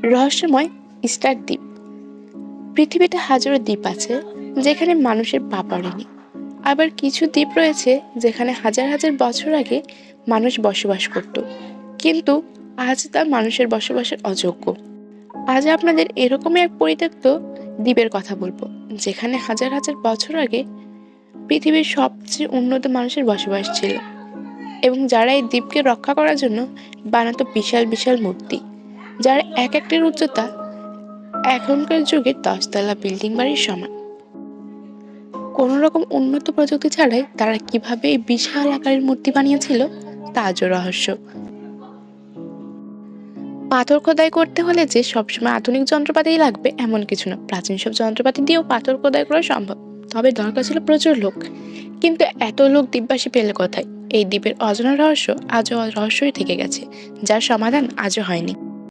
রহস্যময় স্টার দ্বীপ। পৃথিবীতে হাজারো দ্বীপ আছে যেখানে মানুষের পা পড়েনি। আবার কিছু দ্বীপ রয়েছে যেখানে হাজার হাজার বছর আগে মানুষ বসবাস করত, কিন্তু আজ তা মানুষের বসবাসের অযোগ্য। আজ আপনাদের এরকমই এক পরিত্যক্ত দ্বীপের কথা বলবো, যেখানে হাজার হাজার বছর আগে পৃথিবীর সবচেয়ে উন্নত মানুষের বসবাস ছিল, এবং যারা এই দ্বীপকে রক্ষা করার জন্য বানাতো বিশাল বিশাল মূর্তি, যার এক একটির উচ্চতা এখনকার যুগের 10 তলা বিল্ডিং বাড়ির সমান। কোনো রকম উন্নত প্রযুক্তি ছাড়াই তারা কিভাবে এই বিশাল আকারের মূর্তি বানিয়েছিল তা আজও রহস্য। পাথর খোদাই করতে হলে যে সবসময় আধুনিক যন্ত্রপাতি লাগবে এমন কিছু না, প্রাচীন সব যন্ত্রপাতি দিয়েও পাথর খোদাই করা সম্ভব। তবে দরকার ছিল প্রচুর লোক। কিন্তু এত লোক দ্বীপবাসী পেলে কোথায়? এই দ্বীপের অজানা রহস্য আজও রহস্যই থেকে গেছে, যার সমাধান আজও হয়নি।